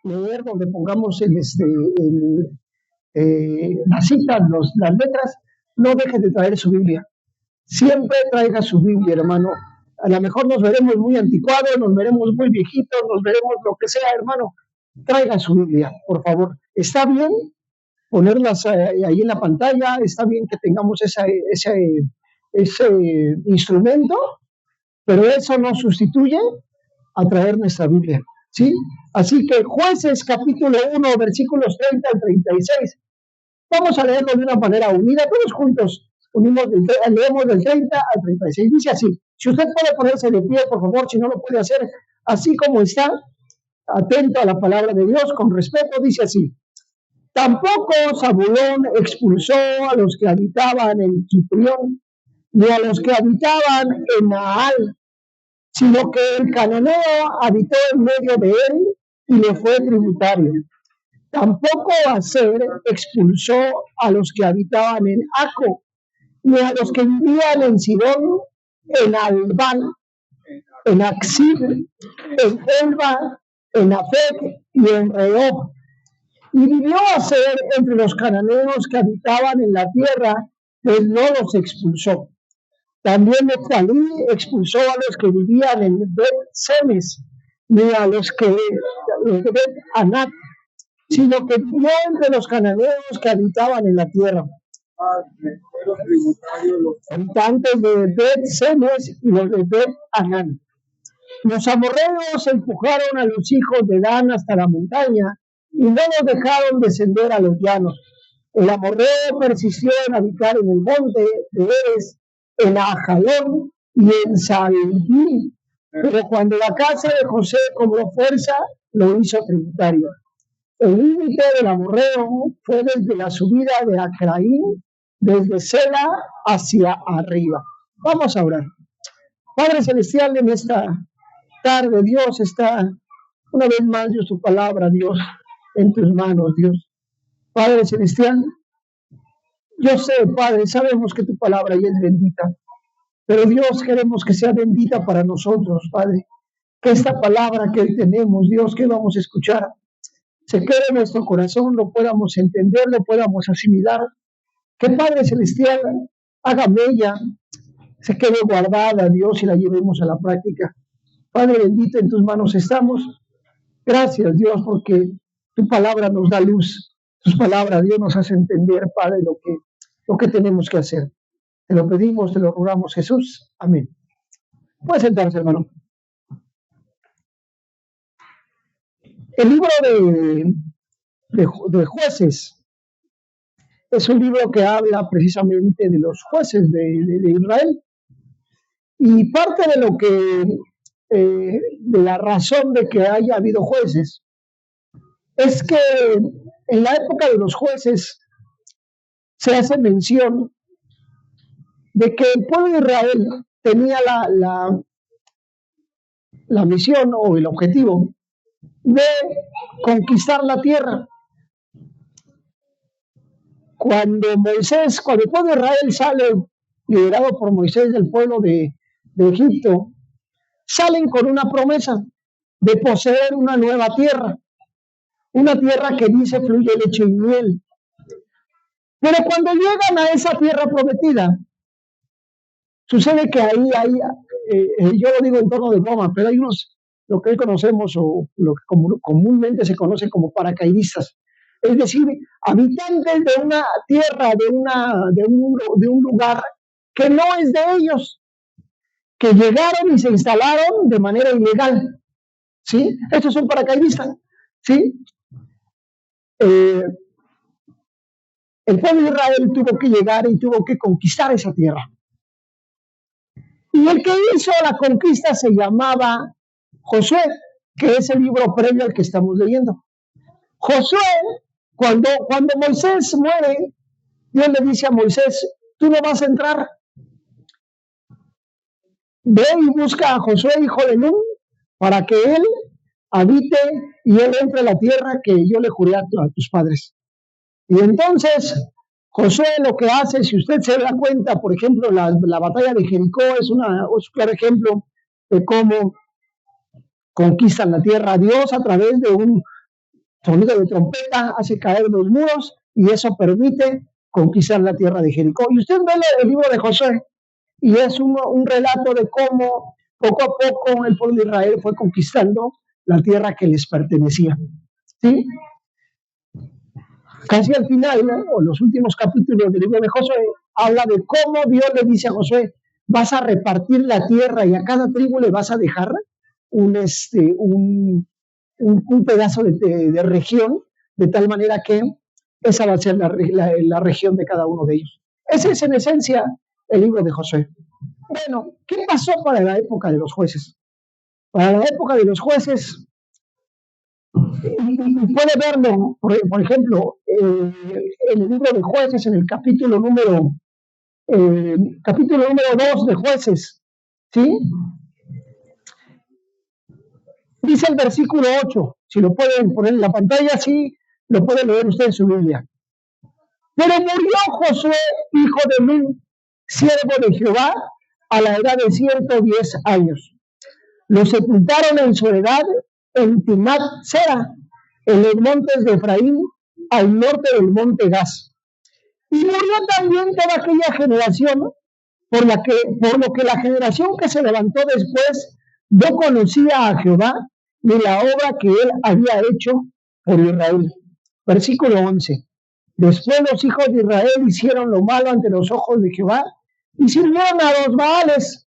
leer donde pongamos las citas, las letras, no deje de traer su Biblia. Siempre traiga su Biblia, hermano. A lo mejor nos veremos muy anticuados, nos veremos muy viejitos, nos veremos lo que sea, hermano. Traiga su Biblia, por favor. Está bien ponerlas ahí en la pantalla, está bien que tengamos ese instrumento, pero eso no sustituye a traer nuestra Biblia, ¿sí? Así que Jueces capítulo 1, versículos 30 al 36. Vamos a leerlo de una manera unida, todos juntos. Leemos del 30 al 36. Dice así: si usted puede ponerse de pie, por favor, si no lo puede hacer así como está, atento a la palabra de Dios, con respeto, dice así: tampoco Zabulón expulsó a los que habitaban en Kiprión, ni a los que habitaban en Naal, sino que el cananeo habitó en medio de él y le fue tributario. Tampoco Aser expulsó a los que habitaban en Aco, ni a los que vivían en Sidón, en Albán, en Axib, en Elba, en Afec y en Rehob. Y vivió Aser entre los cananeos que habitaban en la tierra, pues no los expulsó. También Neftalí expulsó a los que vivían en Bet-Semes, ni a los de Bet-Anat, sino que vivió entre los cananeos que habitaban en la tierra. Habitantes de Bet-Semes y los de Bet-Anat. Los amorreos empujaron a los hijos de Dan hasta la montaña y no los dejaron descender a los llanos. El amorreo persistió en habitar en el monte de Eres, en Ajalón y en Salgí, pero cuando la casa de José cobró fuerza, lo hizo tributario. El límite del amorreo fue desde la subida de Acraín, desde Sela hacia arriba. Vamos a orar. Padre Celestial, en esta tarde, Dios, está una vez más, Dios, tu palabra, Dios, en tus manos, Dios. Padre Celestial, yo sé, Padre, sabemos que tu palabra ya es bendita, pero Dios, queremos que sea bendita para nosotros, Padre. Que esta palabra que hoy tenemos, Dios, que vamos a escuchar, se quede en nuestro corazón, lo podamos entender, lo podamos asimilar. Que Padre Celestial haga mella, se quede guardada, Dios, y la llevemos a la práctica. Padre bendito, en tus manos estamos. Gracias, Dios, porque tu palabra nos da luz. Tu palabra, Dios, nos hace entender, Padre, lo que tenemos que hacer. Te lo pedimos, te lo rogamos, Jesús. Amén. Puede sentarse, hermano. El libro de Jueces es un libro que habla precisamente de los jueces de Israel. Y parte de lo que, de la razón de que haya habido jueces, es que en la época de los jueces se hace mención de que el pueblo de Israel tenía la misión o el objetivo de conquistar la tierra. Cuando el pueblo de Israel sale, liderado por Moisés del pueblo de Egipto, salen con una promesa de poseer una nueva tierra, una tierra que dice fluye leche y miel. Pero cuando llegan a esa tierra prometida, sucede que ahí hay, yo lo digo en tono de broma, pero hay unos, lo que hoy conocemos o lo que comúnmente se conoce como paracaidistas, es decir, habitantes de una tierra, de un lugar que no es de ellos, que llegaron y se instalaron de manera ilegal, ¿sí? Estos son paracaidistas, ¿sí? El pueblo de Israel tuvo que llegar y tuvo que conquistar esa tierra. Y el que hizo la conquista se llamaba Josué, que es el libro previo al que estamos leyendo. Josué, cuando Moisés muere, Dios le dice a Moisés: tú no vas a entrar. Ve y busca a Josué, hijo de Nun, para que él habite y él entre a la tierra que yo le juré a tus padres. Y entonces Josué lo que hace, si usted se da cuenta, por ejemplo, la batalla de Jericó es un claro ejemplo de cómo conquistan la tierra Dios a través de un sonido de trompeta hace caer los muros y eso permite conquistar la tierra de Jericó. Y usted ve el libro de Josué y es un relato de cómo poco a poco el pueblo de Israel fue conquistando la tierra que les pertenecía. ¿Sí? Casi al final, ¿no? O los últimos capítulos del libro de Josué, habla de cómo Dios le dice a Josué, vas a repartir la tierra y a cada tribu le vas a dejar un pedazo de región, de tal manera que esa va a ser la región de cada uno de ellos. Ese es en esencia el libro de Josué. Bueno, ¿qué pasó para la época de los jueces? Para la época de los jueces, y puede verlo, por ejemplo, en el libro de jueces, en el capítulo número 2 de jueces, ¿sí? Dice el versículo 8, si lo pueden poner en la pantalla, sí, lo pueden leer usted en su Biblia. Pero murió Josué, hijo de Nun, siervo de Jehová, a la edad de 110 años. Lo sepultaron en su heredad en Timnat Sera, en los montes de Efraín, al norte del monte Gaz. Y murió también toda aquella generación, por lo que la generación que se levantó después no conocía a Jehová, ni la obra que él había hecho por Israel. Versículo 11. Después los hijos de Israel hicieron lo malo ante los ojos de Jehová y sirvieron a los Baales.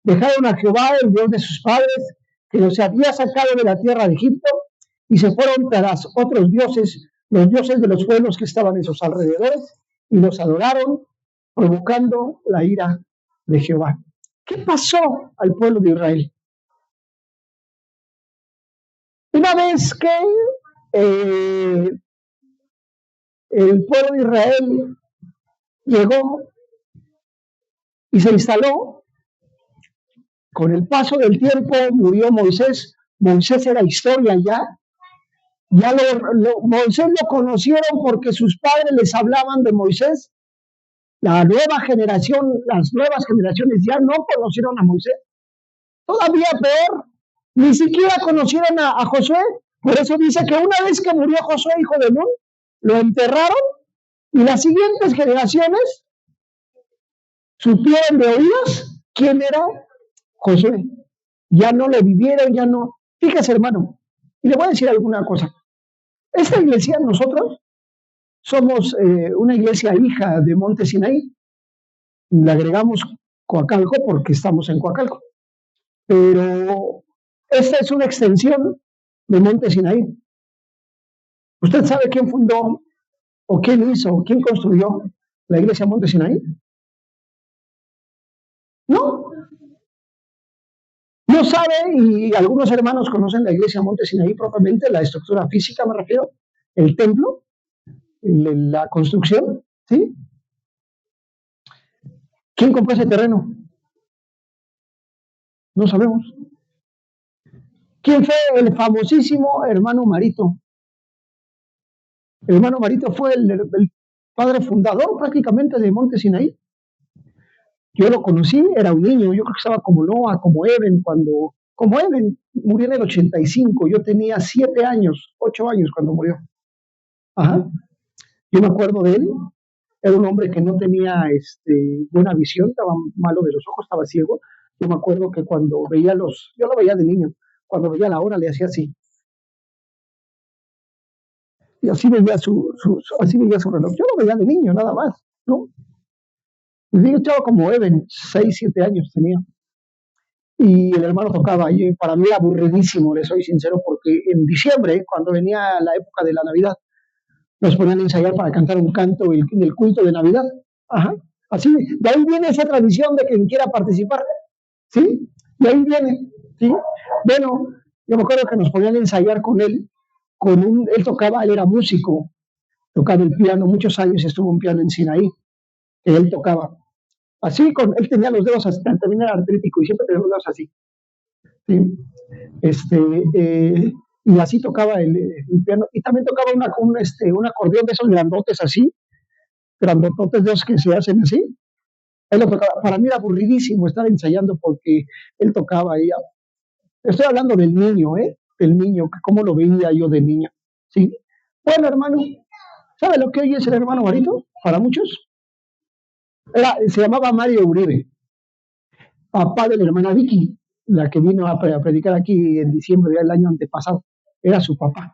Dejaron a Jehová, el Dios de sus padres, que los había sacado de la tierra de Egipto, y se fueron tras otros dioses, los dioses de los pueblos que estaban en sus alrededores, y los adoraron, provocando la ira de Jehová. ¿Qué pasó al pueblo de Israel? Una vez que el pueblo de Israel llegó y se instaló, con el paso del tiempo murió Moisés. Moisés era historia ya. Moisés lo conocieron porque sus padres les hablaban de Moisés. La nueva generación, las nuevas generaciones ya no conocieron a Moisés. Todavía peor, ni siquiera conocieron a Josué. Por eso dice que una vez que murió Josué, hijo de Nun, lo enterraron y las siguientes generaciones supieron de oídos quién era Josué. Ya no lo vivieron, ya no. Fíjese, hermano, y le voy a decir alguna cosa. Esta iglesia, nosotros somos una iglesia hija de Monte Sinaí. Le agregamos Coacalco porque estamos en Coacalco. Pero esta es una extensión de Monte Sinaí. ¿Usted sabe quién fundó o quién hizo, quién construyó la iglesia Monte Sinaí? No. No sabe, y algunos hermanos conocen la iglesia Monte Sinaí propiamente, la estructura física me refiero, el templo, la construcción, ¿sí? ¿Quién compró ese terreno? No sabemos. ¿Quién fue el famosísimo hermano Marito? El hermano Marito fue el padre fundador prácticamente de Monte Sinaí. Yo lo conocí, era un niño, yo creo que estaba como Noah, como Eben murió en el 85, yo tenía 7 años, 8 años cuando murió. Ajá. Yo me acuerdo de él, era un hombre que no tenía buena visión, estaba malo de los ojos, estaba ciego. Yo me acuerdo que cuando veía yo lo veía de niño, cuando veía la hora le hacía así. Y así veía así veía su reloj. Yo lo veía de niño, nada más, ¿no? Yo estaba como Eben, 6, 7 años tenía. Y el hermano tocaba, y para mí era aburridísimo, le soy sincero, porque en diciembre, cuando venía la época de la Navidad, nos ponían a ensayar para cantar un canto del culto de Navidad. Ajá. Así, de ahí viene esa tradición de quien quiera participar, ¿sí? De ahí viene, ¿sí? Bueno, yo me acuerdo que nos ponían a ensayar con él, él tocaba, él era músico, tocaba el piano, muchos años estuvo un piano en Sinaí, que él tocaba. Así, él tenía los dedos así, también era artrítico y siempre tenía los dedos así, ¿sí? Y así tocaba el piano, y también tocaba un acordeón de esos grandotes así, grandototes de esos que se hacen así. Él lo tocaba. Para mí era aburridísimo estar ensayando porque él tocaba ahí. Estoy hablando del niño, del niño, cómo lo veía yo de niño. ¿sí? Bueno, hermano, ¿sabe lo que hoy es el hermano Marito? Para muchos. Se llamaba Mario Uribe, papá de la hermana Vicky, la que vino a predicar aquí en diciembre del año antepasado. Era su papá.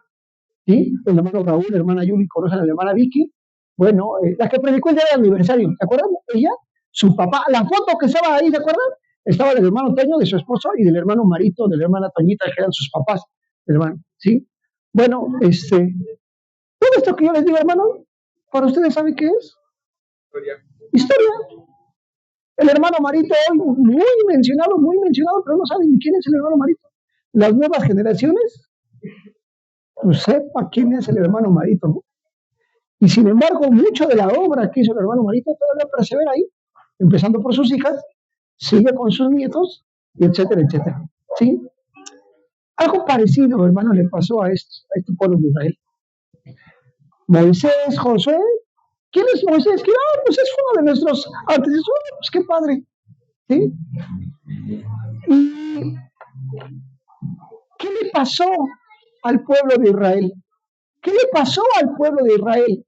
¿Sí? El hermano Raúl, la hermana Yuli, conocen a la hermana Vicky. Bueno, la que predicó el día del aniversario, ¿se acuerdan? Ella, su papá, la foto que estaba ahí, ¿se acuerdan? Estaba del hermano Toño, de su esposo, y del hermano Marito, de la hermana Toñita, que eran sus papás, hermano, ¿sí? Bueno, todo esto que yo les digo, hermano, ¿para ustedes saben qué es? Historia. El hermano Marito hoy muy mencionado, pero no saben ni quién es el hermano Marito. Las nuevas generaciones, pues sepa quién es el hermano Marito, ¿no? Y sin embargo, mucho de la obra que hizo el hermano Marito todavía persevera ahí, empezando por sus hijas, sigue con sus nietos, y etcétera, etcétera. ¿Sí? Algo parecido, hermano, le pasó a este pueblo de Israel. Moisés, Josué, ¿quién es Moisés? Pues es uno de nuestros antecesores, pues qué padre. ¿Sí? ¿Y qué le pasó al pueblo de Israel? ¿Qué le pasó al pueblo de Israel?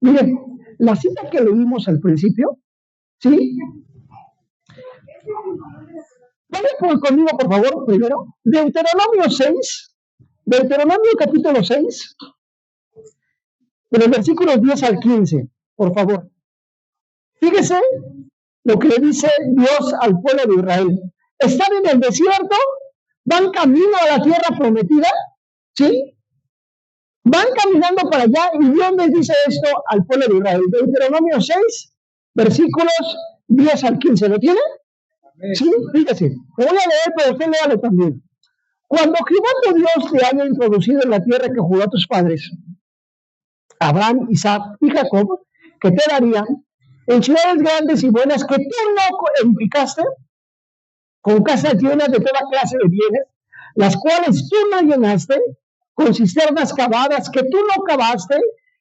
Miren, la cita que leímos al principio, ¿sí? Vayan conmigo, por favor, primero. Deuteronomio capítulo 6, de los versículos 10 al 15, por favor. Fíjese lo que le dice Dios al pueblo de Israel. Están en el desierto, van camino a la tierra prometida, ¿sí? Van caminando para allá y Dios les dice esto al pueblo de Israel. Deuteronomio 6, versículos 10 al 15. ¿Lo tiene? Sí, fíjese. Lo voy a leer, pero usted léalo también. Cuando Jehová tu Dios te haya introducido en la tierra que juró a tus padres, Abraham, Isaac y Jacob, que te darían, en ciudades grandes y buenas que tú no edificaste, con casas llenas de toda clase de bienes, las cuales tú no llenaste, con cisternas cavadas que tú no cavaste,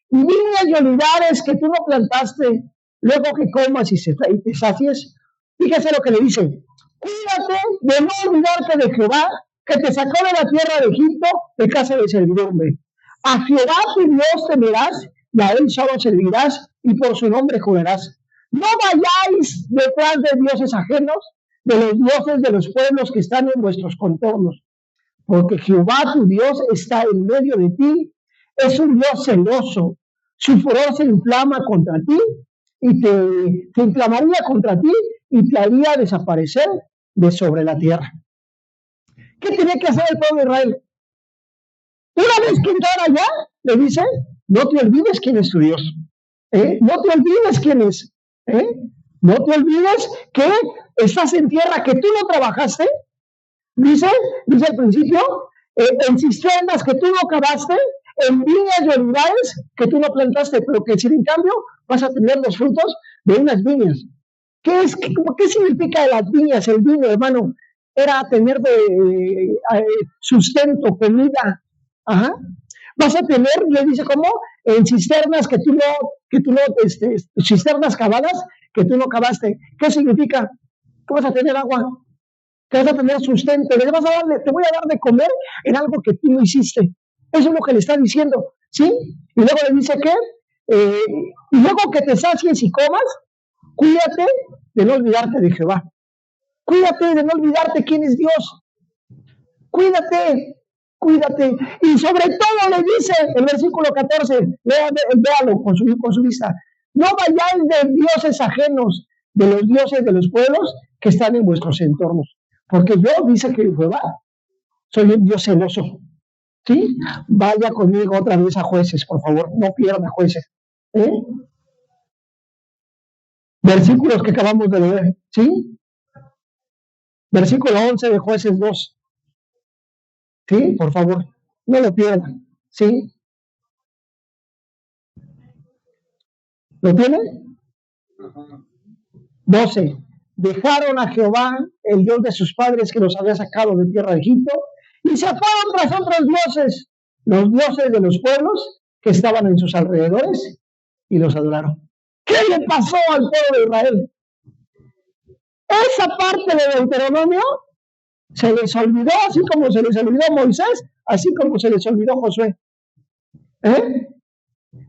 y viñas y olivares que tú no plantaste, luego que comas y te sacies. Fíjese lo que le dice: cuídate de no olvidarte de Jehová, que te sacó de la tierra de Egipto, de casa de servidumbre. A Jehová tu Dios temerás, y a él solo servirás, y por su nombre jurarás. No vayáis detrás de dioses ajenos, de los dioses de los pueblos que están en vuestros contornos, porque Jehová tu Dios está en medio de ti, es un Dios celoso, su furor se inflama contra ti y te inflamaría contra ti y te haría desaparecer de sobre la tierra. ¿Qué tenía que hacer el pueblo de Israel? Una vez que entrara allá, le dice: no te olvides quién es tu Dios, no te olvides quién es, no te olvides que estás en tierra que tú no trabajaste, dice al principio, en cisternas que tú no cavaste, en viñas y olivares que tú no plantaste, pero que sin en cambio vas a tener los frutos de unas viñas. ¿Qué significa las viñas? El vino, hermano, era tener sustento, comida. Ajá. Vas a tener, le dice, ¿cómo? En cisternas cisternas cavadas que tú no cavaste. ¿Qué significa? Que vas a tener agua, que vas a tener sustento, te voy a dar de comer en algo que tú no hiciste. Eso es lo que le está diciendo, ¿sí? Y luego le dice que, y luego que te sacies y comas, cuídate de no olvidarte de Jehová. Cuídate de no olvidarte quién es Dios. Cuídate. Y sobre todo le dice el versículo 14, véalo con su vista: no vayáis de dioses ajenos, de los dioses de los pueblos que están en vuestros entornos. Porque yo, dice que Jehová, soy un Dios celoso. ¿Sí? Vaya conmigo otra vez a Jueces, por favor, no pierda Jueces. Versículos que acabamos de leer, ¿sí? Versículo 11 de Jueces 2. ¿Sí? Por favor, no lo pierdan. ¿Sí? ¿Lo tiene? 12. Dejaron a Jehová, el Dios de sus padres, que los había sacado de tierra de Egipto, y se fueron tras otros dioses, los dioses de los pueblos que estaban en sus alrededores, y los adoraron. ¿Qué le pasó al pueblo de Israel? Esa parte de Deuteronomio se les olvidó, así como se les olvidó Moisés, así como se les olvidó Josué. ¿Eh?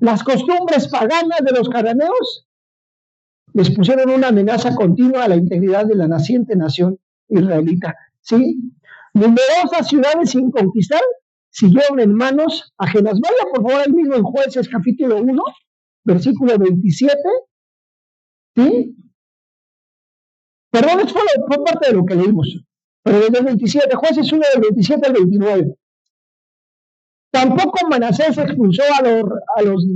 Las costumbres paganas de los cananeos les pusieron una amenaza continua a la integridad de la naciente nación israelita. ¿Sí? Numerosas ciudades sin conquistar siguieron en manos ajenas. Vaya por favor el mismo en Jueces capítulo 1, versículo 27. ¿Sí? Perdón, fue parte de lo que leímos. Pero desde el 27, Jueces 1 del 27 al 29. Tampoco Manasés expulsó a los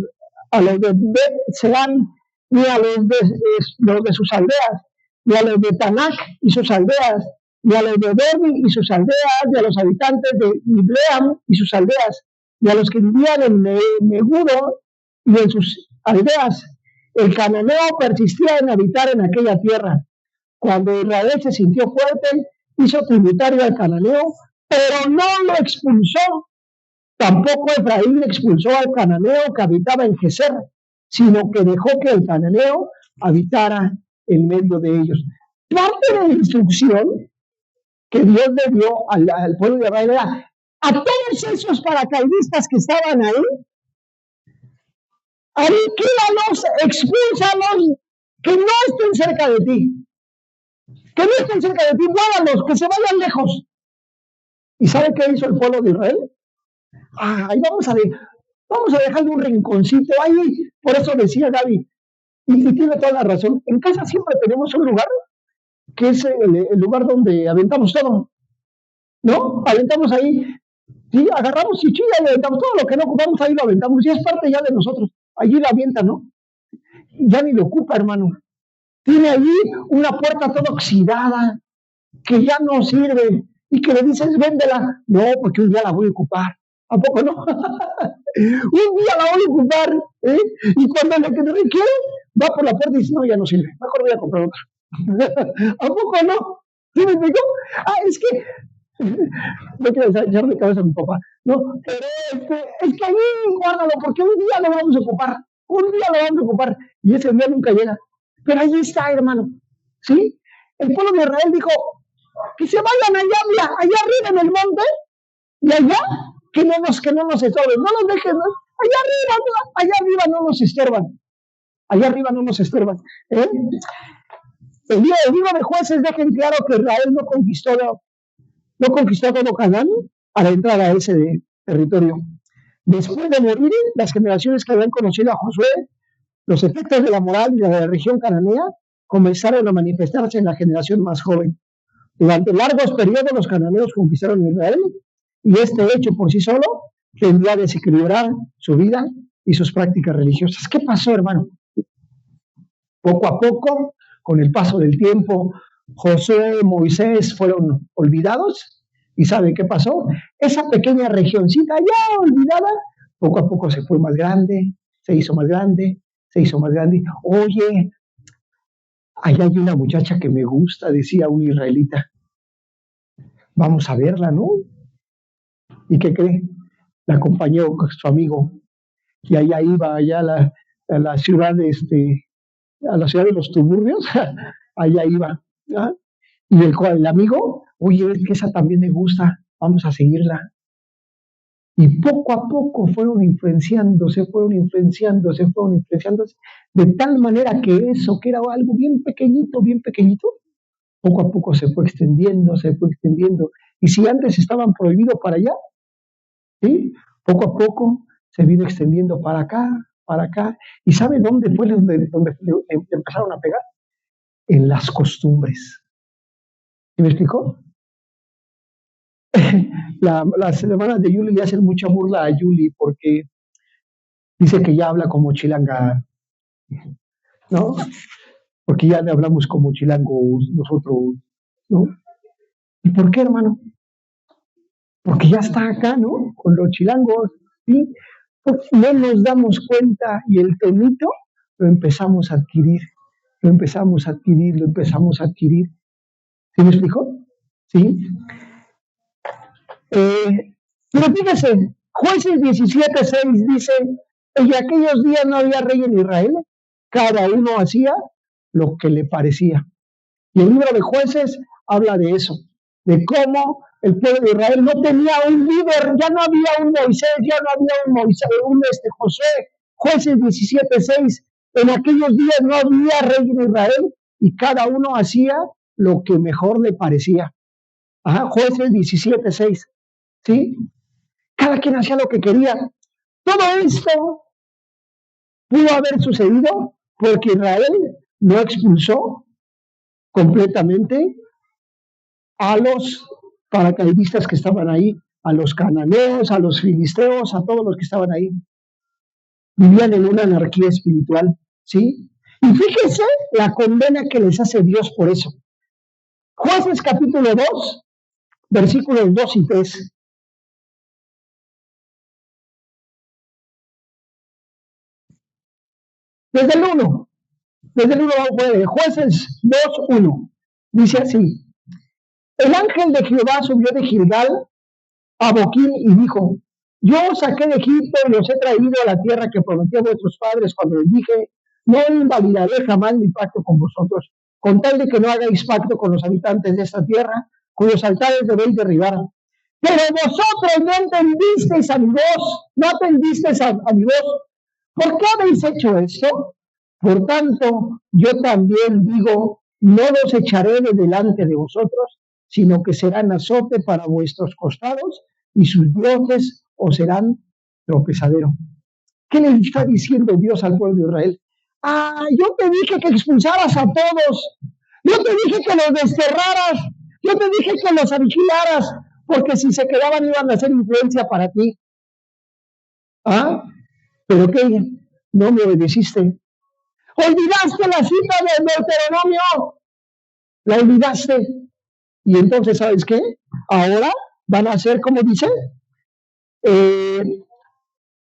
de Bet-Seán, ni a los de sus aldeas, ni a los de Tanac y sus aldeas, ni a los de Derbi y sus aldeas, ni a los habitantes de Ibleam y sus aldeas, ni a los que vivían en Megudo y en sus aldeas. El cananeo persistía en habitar en aquella tierra. Cuando Israel se sintió fuerte, hizo tributario al cananeo, pero no lo expulsó. Tampoco Efraín expulsó al cananeo que habitaba en Geser, sino que dejó que el cananeo habitara en medio de ellos. Parte de la instrucción que Dios le dio al pueblo de Israel era a todos esos paracaidistas que estaban ahí, aniquílalos, expúlsalos, que no estén cerca de ti. Que no estén cerca de ti, muévalos, que se vayan lejos. ¿Y sabe qué hizo el pueblo de Israel? Ahí vamos a dejarle un rinconcito ahí. Por eso decía Gaby, y tiene toda la razón. En casa siempre tenemos un lugar que es el lugar donde aventamos todo, ¿no? Aventamos ahí, sí, agarramos chichilla y aventamos todo lo que no ocupamos, ahí lo aventamos, y es parte ya de nosotros. Allí lo avienta, ¿no? Ya ni lo ocupa, hermano. Tiene allí una puerta toda oxidada, que ya no sirve, y que le dices, véndela. No, porque un día la voy a ocupar. ¿A poco no? Un día la voy a ocupar, ¿eh? Y cuando le requiere, va por la puerta y dice, no, ya no sirve, mejor voy a comprar otra. ¿A poco no? ¿Sí me explicó? Es que no quiero echar de cabeza a mi papá, no, pero es que ahí guárdalo, porque un día lo vamos a ocupar, un día lo vamos a ocupar, y ese día nunca llega. Pero ahí está, hermano, ¿sí? El pueblo de Israel dijo, que se vayan allá, allá arriba en el monte, y allá que no nos estorben, no nos dejen, ¿no? Allá arriba no nos estorban, allá arriba no nos estorban. ¿Eh? El libro de Jueces deja en claro que Israel no conquistó todo Canaán para entrar a ese territorio. Después de morir, las generaciones que habían conocido a Josué, los efectos de la moral y de la región cananea comenzaron a manifestarse en la generación más joven. Durante largos periodos los cananeos conquistaron Israel, y este hecho por sí solo tendría a desequilibrar su vida y sus prácticas religiosas. ¿Qué pasó, hermano? Poco a poco, con el paso del tiempo, Josué y Moisés fueron olvidados, y ¿sabe qué pasó? Esa pequeña regioncita ya olvidada, poco a poco se fue más grande, se hizo más grande, se hizo más grande. Oye, allá hay una muchacha que me gusta, decía un israelita. Vamos a verla, ¿no? ¿Y qué cree? La acompañó con su amigo, y allá iba, allá a la ciudad a la ciudad de los Tuburrios, allá iba. ¿Ah? Y el amigo, oye, es que esa también me gusta, vamos a seguirla. Y poco a poco fueron influenciándose, de tal manera que eso, que era algo bien pequeñito, poco a poco se fue extendiendo. Y si antes estaban prohibidos para allá, ¿sí? Poco a poco se vino extendiendo para acá. ¿Y sabe dónde fue donde empezaron a pegar? En las costumbres. ¿Sí me explicó? Las hermanas de Yuli le hacen mucha burla a Yuli porque dice que ya habla como chilanga, ¿no? Porque ya le hablamos como chilangos nosotros, ¿no? ¿Y por qué, hermano? Porque ya está acá, ¿no? Con los chilangos, ¿sí? Pues no nos damos cuenta y el tonito lo empezamos a adquirir. ¿Sí me explicó? ¿Sí? Pero fíjese, Jueces 17:6 dice, en aquellos días no había rey en Israel, cada uno hacía lo que le parecía. Y el libro de Jueces habla de eso. de cómo el pueblo de Israel no tenía un líder, ya no había un Moisés, ya no había un Moisés, José, Jueces 17:6. En aquellos días no había rey en Israel y cada uno hacía lo que mejor le parecía. Ajá, Jueces 17:6. ¿Sí? Cada quien hacía lo que quería. Todo esto pudo haber sucedido porque Israel no expulsó completamente a los paracaidistas que estaban ahí, a los cananeos, a los filisteos, a todos los que estaban ahí. Vivían en una anarquía espiritual, ¿sí? Y fíjense la condena que les hace Dios por eso. Jueces capítulo 2, versículos 2 y 3. Desde el 1 vamos a poner Jueces 2:1. Dice así: el ángel de Jehová subió de Gilgal a Boquín y dijo: yo os saqué de Egipto y os he traído a la tierra que prometí a vuestros padres cuando les dije: no invalidaré jamás mi pacto con vosotros, con tal de que no hagáis pacto con los habitantes de esta tierra, cuyos altares debéis derribar. Pero vosotros no entendisteis a mi voz, no atendisteis a mi voz. ¿Por qué habéis hecho esto? Por tanto, yo también digo: no los echaré de delante de vosotros, sino que serán azote para vuestros costados, y sus dioses os serán tropezadero. ¿Qué le está diciendo Dios al pueblo de Israel? Yo te dije que expulsaras a todos, yo te dije que los desterraras, yo te dije que los aniquilaras, porque si se quedaban iban a ser influencia para ti. ¿Pero qué? No me obedeciste. Olvidaste la cita del Deuteronomio, la olvidaste. Y entonces, ¿sabes qué? Ahora van a ser, como dice,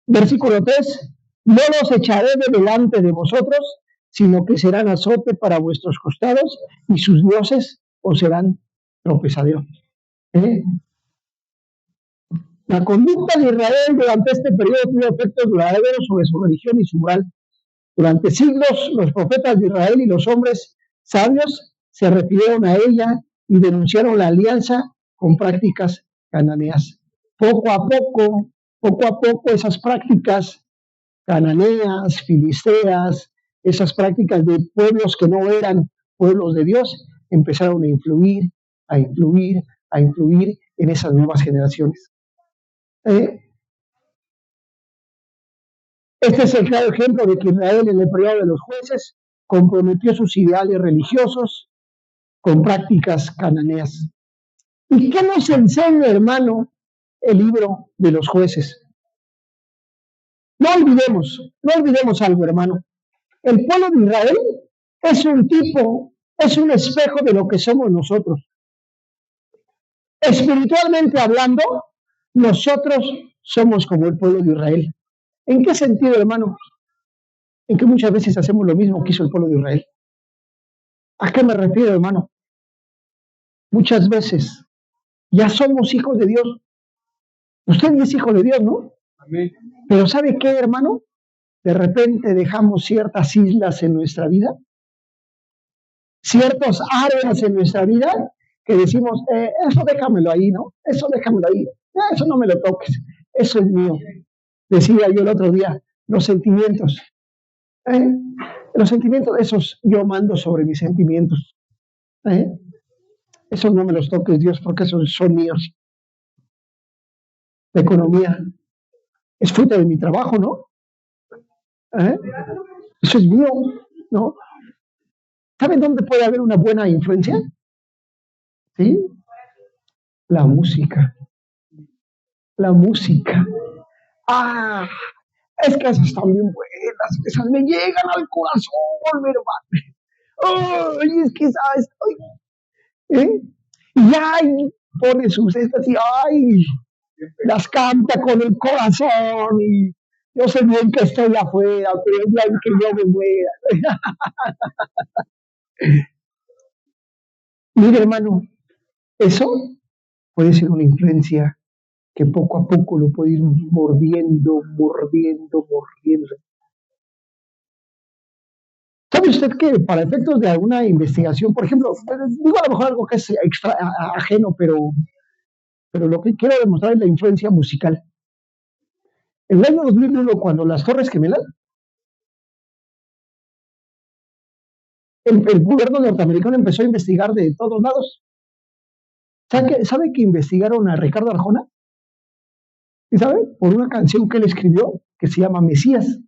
versículo 3, no los echaré de delante de vosotros, sino que serán azote para vuestros costados, y sus dioses os serán tropezadero. La conducta de Israel durante este periodo tuvo efectos duraderos sobre su religión y su moral. Durante siglos, los profetas de Israel y los hombres sabios se refirieron a ella y denunciaron la alianza con prácticas cananeas. Poco a poco, esas prácticas cananeas, filisteas, esas prácticas de pueblos que no eran pueblos de Dios, empezaron a influir en esas nuevas generaciones. Este es el claro ejemplo de que Israel, en el periodo de los jueces, comprometió sus ideales religiosos con prácticas cananeas. ¿Y qué nos enseña, hermano, el libro de los jueces? No olvidemos algo, hermano. El pueblo de Israel es un espejo de lo que somos nosotros. Espiritualmente hablando, nosotros somos como el pueblo de Israel. ¿En qué sentido, hermano? En que muchas veces hacemos lo mismo que hizo el pueblo de Israel. ¿A qué me refiero, hermano? Muchas veces ya somos hijos de Dios. Usted es hijo de Dios, ¿no? Amén. Pero ¿sabe qué, hermano? De repente dejamos ciertas islas en nuestra vida, ciertas áreas en nuestra vida, que decimos: eso déjamelo ahí, ¿no? Eso déjamelo ahí. Eso no me lo toques. Eso es mío. Decía yo el otro día, los sentimientos. Los sentimientos, esos yo mando sobre mis sentimientos. Esos no me los toques, Dios, porque esos son míos. La economía es fruto de mi trabajo, ¿no? Eso es mío, ¿no? ¿Saben dónde puede haber una buena influencia? ¿Sí? La música. La música. Es que esas están bien buenas, esas me llegan al corazón, mi hermano. Es que sabes, y ay, pone sus estas y ay, las canta con el corazón y yo sé bien que estoy afuera, pero es la que yo me muera. Mire, hermano, eso puede ser una influencia que poco a poco lo puede ir mordiendo. ¿Sabe usted que para efectos de alguna investigación, por ejemplo, digo a lo mejor algo que es ajeno, pero lo que quiero demostrar es la influencia musical? En el año 2001, cuando las Torres Gemelas, el gobierno norteamericano empezó a investigar de todos lados. ¿Sabe que investigaron a Ricardo Arjona? ¿Y sabe? Por una canción que él escribió que se llama Mesías,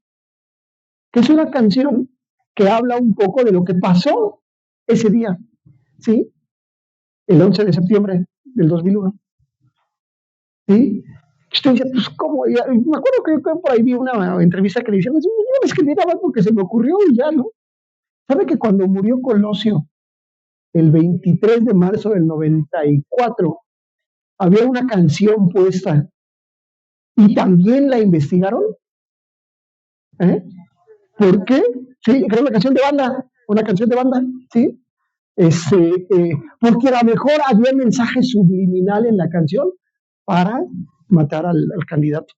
que es una canción que habla un poco de lo que pasó ese día, ¿sí? El 11 de septiembre del 2001, ¿sí? Usted dice, pues, ¿cómo? Me acuerdo que por ahí vi una entrevista que le decían, yo me escribí nada más porque se me ocurrió y ya, ¿no? ¿Sabe que cuando murió Colosio, el 23 de marzo del 94, había una canción puesta y también la investigaron? ¿Eh? ¿Por qué? Sí, era una canción de banda, ¿sí? Porque a lo mejor había mensaje subliminal en la canción para matar al candidato.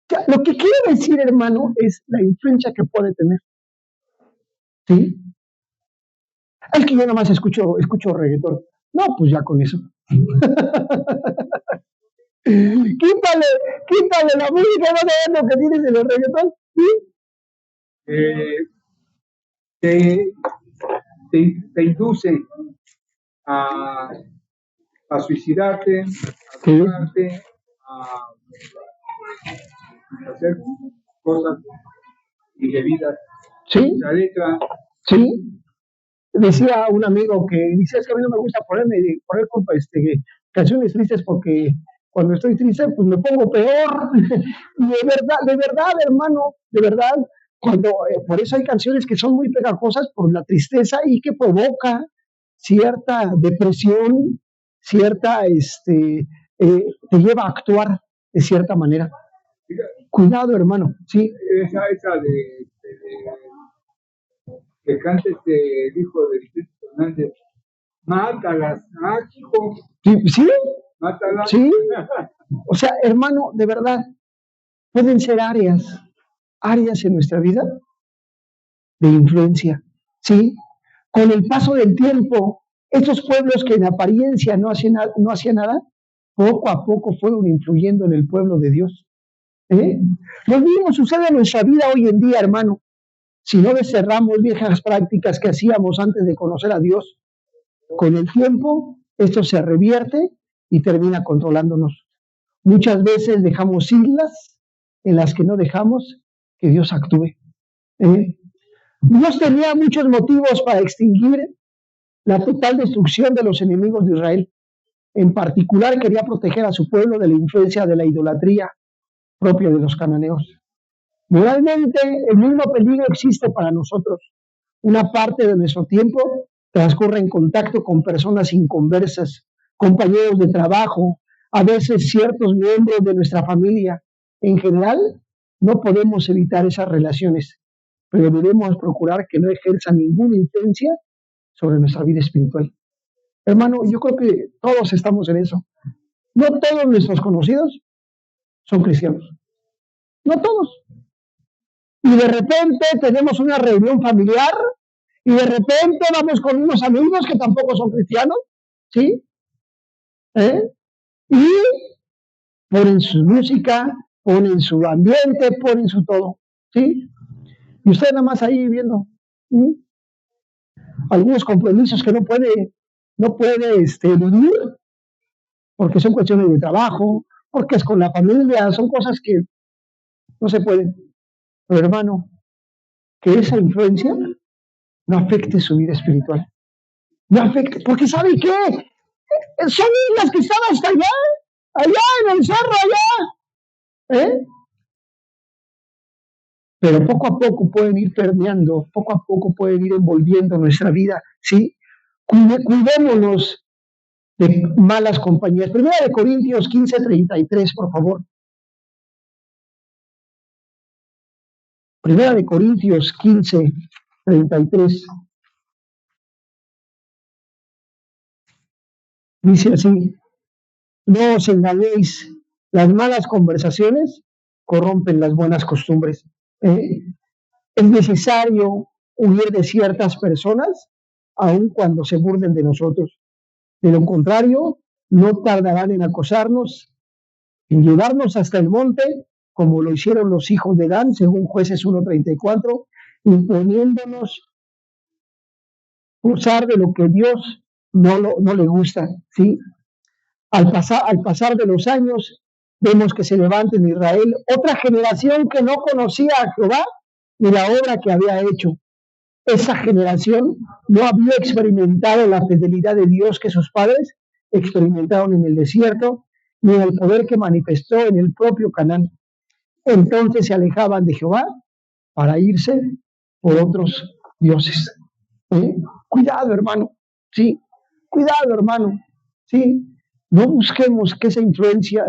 O sea, lo que quiero decir, hermano, es la influencia que puede tener, ¿sí? Es que yo nada más escucho reggaetón. No, pues ya con eso. quítale la música, no sabes lo que tienes en el reggaetón, ¿sí? Te induce a suicidarte, a matarte, a hacer cosas indebidas. Sí, La letra, sí. Decía un amigo que dice, es que a mí no me gusta poner canciones tristes porque cuando estoy triste pues me pongo peor. De verdad, hermano, de verdad, por eso hay canciones que son muy pegajosas por la tristeza y que provoca cierta depresión, te lleva a actuar de cierta manera. Cuidado, hermano, sí. Esa que canta el hijo de Vicente Fernández, mátalas, chico. Sí, mátalas. Sí. O sea, hermano, de verdad, pueden ser áreas en nuestra vida de influencia, ¿sí? Con el paso del tiempo, estos pueblos que en apariencia no hacían nada, poco a poco fueron influyendo en el pueblo de Dios. Lo mismo sucede en nuestra vida hoy en día, hermano. Si no desterramos viejas prácticas que hacíamos antes de conocer a Dios, con el tiempo esto se revierte y termina controlándonos. Muchas veces dejamos islas en las que no dejamos que Dios actúe. Dios tenía muchos motivos para extinguir la total destrucción de los enemigos de Israel. En particular quería proteger a su pueblo de la influencia de la idolatría propia de los cananeos. Realmente el mismo peligro existe para nosotros. Una parte de nuestro tiempo transcurre en contacto con personas inconversas, compañeros de trabajo, a veces ciertos miembros de nuestra familia. En general, no podemos evitar esas relaciones, pero debemos procurar que no ejerzan ninguna influencia sobre nuestra vida espiritual. Hermano, yo creo que todos estamos en eso. No todos nuestros conocidos son cristianos. No todos. Y de repente tenemos una reunión familiar y de repente vamos con unos amigos que tampoco son cristianos, ¿sí? Y ponen su música, ponen su ambiente, ponen su todo, ¿sí? Y usted nada más ahí viendo, ¿sí? Algunos compromisos que no puede eludir, porque son cuestiones de trabajo, porque es con la familia, son cosas que no se pueden. Pero hermano, que esa influencia no afecte su vida espiritual. No afecte, porque ¿saben qué? Son las que están hasta allá en el cerro, allá. Pero poco a poco pueden ir permeando, poco a poco pueden ir envolviendo nuestra vida, ¿sí? Cuidémonos de malas compañías. Primera de Corintios 15:33, por favor. Primera de Corintios 15:33. Dice así, no os engañéis, las malas conversaciones corrompen las buenas costumbres. Es necesario huir de ciertas personas, aun cuando se burlen de nosotros. De lo contrario, no tardarán en acosarnos, en llevarnos hasta el monte, como lo hicieron los hijos de Dan, según Jueces 1:34, imponiéndonos usar de lo que Dios no le gusta. ¿Sí? Al pasar de los años, vemos que se levanta en Israel otra generación que no conocía a Jehová ni la obra que había hecho. Esa generación no había experimentado la fidelidad de Dios que sus padres experimentaron en el desierto, ni el poder que manifestó en el propio Canaán. Entonces se alejaban de Jehová para irse por otros dioses. ¿Eh? Cuidado, hermano. Sí, cuidado, hermano. Sí, no busquemos que esa influencia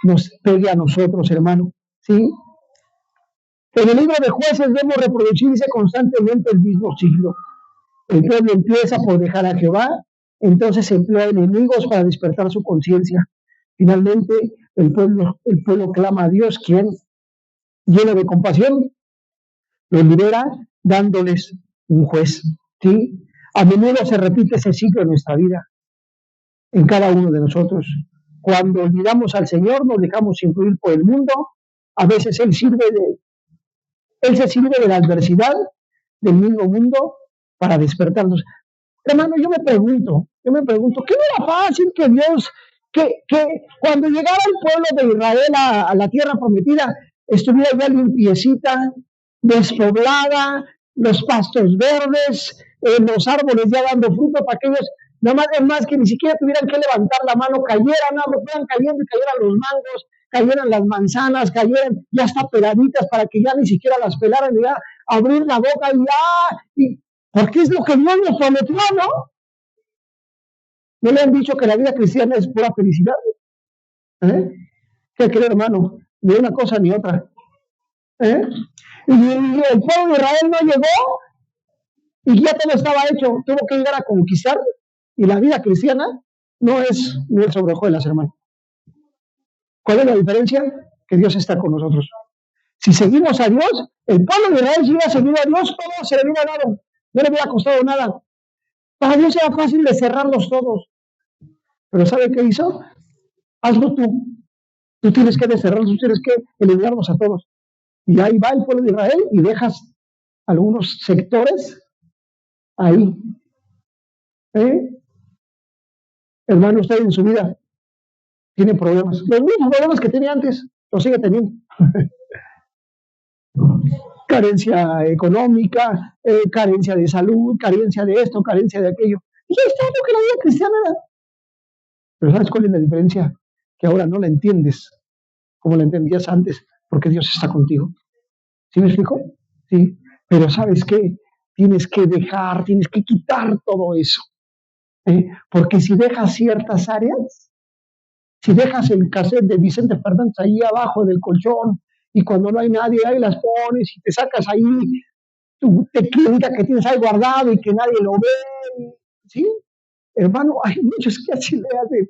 nos pegue a nosotros, hermano. Sí. En el libro de Jueces vemos reproducirse constantemente el mismo ciclo. El pueblo empieza por dejar a Jehová, entonces emplea enemigos para despertar su conciencia. Finalmente, el pueblo clama a Dios, quien, lleno de compasión, los libera dándoles un juez. ¿Sí? A menudo se repite ese ciclo en nuestra vida, en cada uno de nosotros. Cuando olvidamos al Señor, nos dejamos influir por el mundo. A veces Él se sirve de la adversidad del mismo mundo para despertarnos. Hermano, yo me pregunto, ¿qué no era fácil que Dios, que cuando llegara el pueblo de Israel a la tierra prometida, estuviera ya limpiecita, despoblada, los pastos verdes, los árboles ya dando fruto para que ellos, nada más, es más que ni siquiera tuvieran que levantar la mano, cayeran, nada más fueran cayendo y cayeran los mangos, cayeran las manzanas, cayeran ya hasta peladitas para que ya ni siquiera las pelaran y ya abrir la boca y ya, porque es lo que Dios nos prometió, ¿no? ¿No le han dicho que la vida cristiana es pura felicidad? ¿Eh? ¿Qué cree, hermano? Ni una cosa ni otra. ¿Eh? Y el pueblo de Israel no llegó y ya todo estaba hecho. Tuvo que llegar a conquistar. Y la vida cristiana no es miel sobre hojuelas, hermano. ¿Cuál es la diferencia? Que Dios está con nosotros. Si seguimos a Dios, el pueblo de Israel, si hubiera seguido a Dios, todo se le hubiera dado. No le hubiera costado nada. Para Dios era fácil de cerrarlos todos. Pero ¿sabe qué hizo? Hazlo tú. Tú tienes que desterrarlos, tú tienes que eliminarlos a todos. Y ahí va el pueblo de Israel y dejas algunos sectores ahí. ¿Eh? Hermano, usted en su vida tiene problemas. Los mismos problemas que tenía antes, los sigue teniendo. Carencia económica, carencia de salud, carencia de esto, carencia de aquello. Y ya está lo que la vida cristiana era. Pero ¿sabes cuál es la diferencia? Que ahora no la entiendes como la entendías antes, porque Dios está contigo. ¿Sí me explico? Sí. Pero ¿sabes qué? Tienes que dejar, tienes que quitar todo eso. Porque si dejas ciertas áreas, si dejas el cassette de Vicente Fernández ahí abajo del colchón, y cuando no hay nadie, ahí las pones y te sacas ahí tu tequila que tienes ahí guardado y que nadie lo ve, ¿sí? Hermano, hay muchos que así le hacen,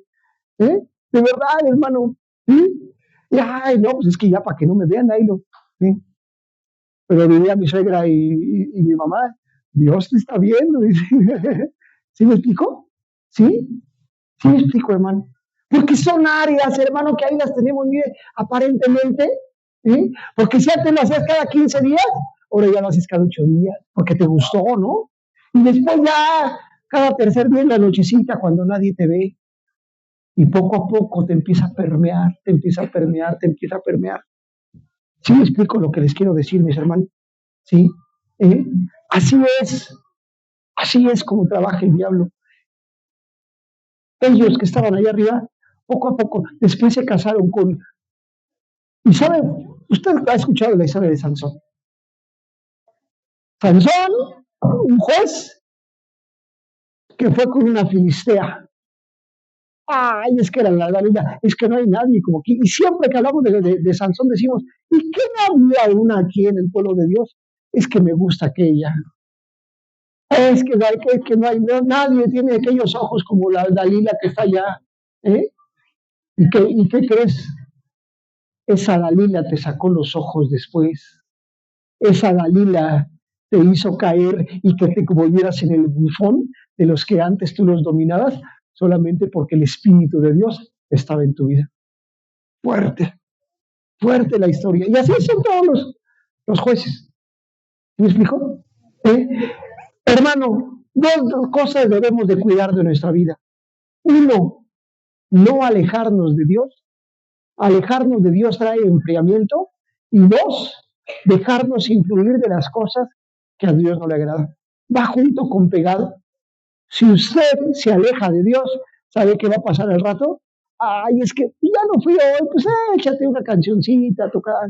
de verdad, hermano, ¿sí? Y, ay, no, pues es que ya para que no me vean, ahí lo, ¿sí? Pero diría mi suegra y mi mamá, Dios te está viendo. ¿Sí me explico? ¿Sí? ¿Sí me explico, hermano? Porque son áreas, hermano, que ahí las tenemos bien aparentemente. ¿Sí? Porque si antes lo hacías cada 15 días, ahora ya lo haces cada 8 días, porque te gustó, ¿no? Y después ya cada tercer día en la nochecita, cuando nadie te ve, y poco a poco te empieza a permear, te empieza a permear, te empieza a permear. ¿Sí me explico lo que les quiero decir, mis hermanos? ¿Sí? ¿Eh? Así es como trabaja el diablo. Ellos que estaban allá arriba, poco a poco, después se casaron con... ¿Y sabe? Usted ha escuchado la historia de Sansón. Sansón, un juez que fue con una filistea. Ay, es que era la Dalila, es que no hay nadie como aquí. Y siempre que hablamos de Sansón decimos, ¿y qué no había una aquí en el pueblo de Dios? Es que me gusta aquella. Es que no hay, nadie tiene aquellos ojos como la Dalila que está allá. ¿Eh? ¿Y qué crees? Esa Dalila te sacó los ojos después. esa Dalila te hizo caer y que te volvieras en el bufón de los que antes tú los dominabas, solamente porque el Espíritu de Dios estaba en tu vida. Fuerte, fuerte la historia. Y así son todos los jueces. ¿Me explico? Hermano, dos cosas debemos de cuidar de nuestra vida. Uno, no alejarnos de Dios. Alejarnos de Dios trae enfriamiento. Y dos, dejarnos influir de las cosas que a Dios no le agradan. Va junto con pegado. Si usted se aleja de Dios, ¿sabe qué va a pasar al rato? Ay, es que ya no fui hoy, pues échate una cancioncita, tocar.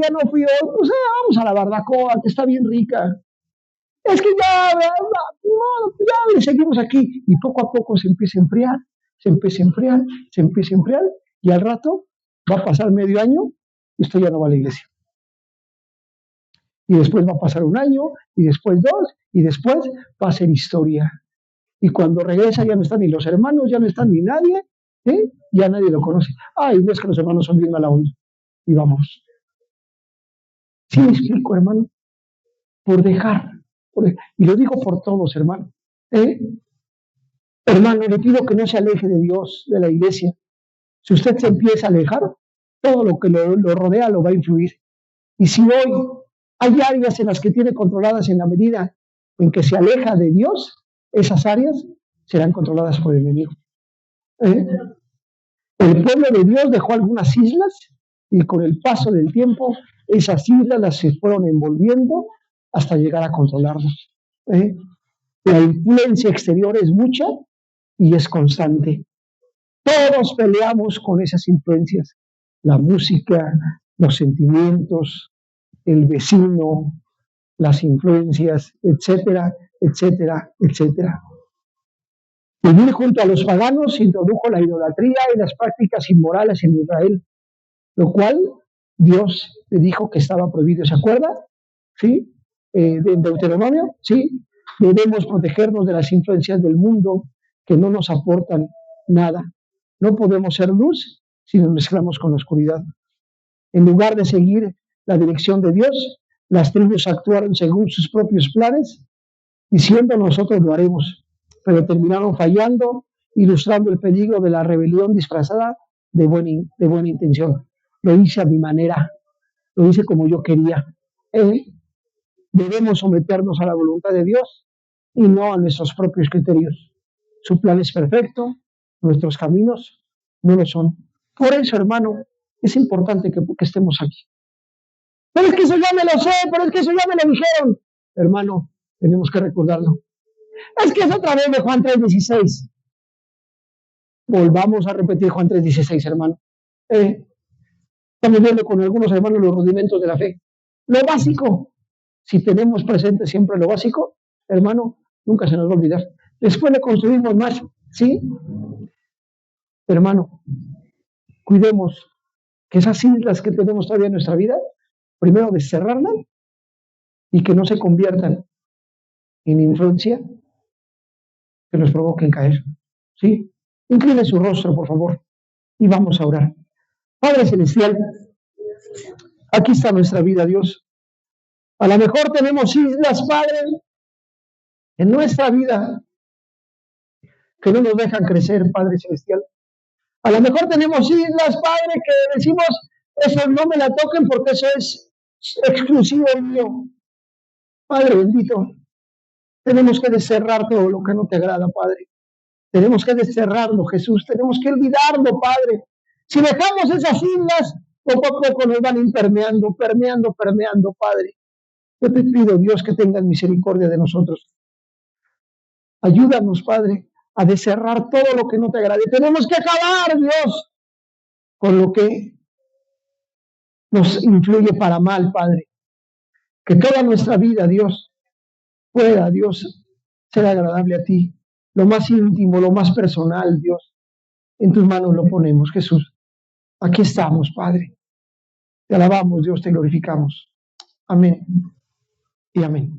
Ya no fui hoy, pues vamos a la barbacoa, que está bien rica. Es que ya le seguimos aquí. Y poco a poco se empieza a enfriar, se empieza a enfriar, se empieza a enfriar, y al rato va a pasar medio año y usted ya no va a la iglesia. Y después va a pasar un año, y después dos, y después va a ser historia. Y cuando regresa ya no están ni los hermanos, ya no están ni nadie, ya nadie lo conoce. Ay, no es que los hermanos son bien mala onda. Y vamos. ¿Sí me explico, hermano? Por dejar. Y lo digo por todos, hermano. Hermano, le pido que no se aleje de Dios, de la iglesia. Si usted se empieza a alejar, todo lo que lo rodea lo va a influir. Y si hoy hay áreas en las que tiene controladas en la medida en que se aleja de Dios, esas áreas serán controladas por el enemigo. El pueblo de Dios dejó algunas islas y con el paso del tiempo esas islas las se fueron envolviendo hasta llegar a controlarlos. La influencia exterior es mucha y es constante. Todos peleamos con esas influencias. La música, los sentimientos, el vecino, las influencias, etcétera, etcétera, etcétera. Vivir junto a los paganos introdujo la idolatría y las prácticas inmorales en Israel, lo cual Dios le dijo que estaba prohibido. ¿Se acuerda? ¿Sí? De Deuteronomio, ¿sí? Debemos protegernos de las influencias del mundo que no nos aportan nada. No podemos ser luz si nos mezclamos con la oscuridad. En lugar de seguir la dirección de Dios, las tribus actuaron según sus propios planes, diciendo nosotros lo haremos, pero terminaron fallando, ilustrando el peligro de la rebelión disfrazada de buena intención. Lo hice a mi manera, lo hice como yo quería. Debemos someternos a la voluntad de Dios y no a nuestros propios criterios. Su plan es perfecto, nuestros caminos no lo son. Por eso, hermano, es importante que estemos aquí. Pero es que eso ya me lo sé, pero es que eso ya me lo dijeron. Hermano, tenemos que recordarlo. Es que es otra vez de Juan 3:16. Volvamos a repetir Juan 3:16, hermano. Estamos viendo con algunos hermanos los rudimentos de la fe. Lo básico, si tenemos presente siempre lo básico, hermano, nunca se nos va a olvidar. Después le construimos más, ¿sí? Hermano, cuidemos que esas islas que tenemos todavía en nuestra vida, primero desterrarlas y que no se conviertan en influencia que nos provoquen caer, ¿sí? Incline su rostro, por favor, y vamos a orar. Padre Celestial, aquí está nuestra vida, Dios. A lo mejor tenemos islas, Padre, en nuestra vida que no nos dejan crecer, Padre Celestial. A lo mejor tenemos islas, Padre, que decimos, eso no me la toquen porque eso es exclusivo mío. Padre bendito, tenemos que desterrar todo lo que no te agrada, Padre. Tenemos que desterrarlo, Jesús. Tenemos que olvidarlo, Padre. Si dejamos esas islas, poco a poco nos van a ir permeando, Padre. Yo te pido, Dios, que tengas misericordia de nosotros. Ayúdanos, Padre, a desterrar todo lo que no te agrade. Tenemos que acabar, Dios, con lo que nos influye para mal, Padre. Que toda nuestra vida, Dios, pueda, Dios, ser agradable a ti. Lo más íntimo, lo más personal, Dios. En tus manos lo ponemos, Jesús. Aquí estamos, Padre. Te alabamos, Dios, te glorificamos. Amén y amén.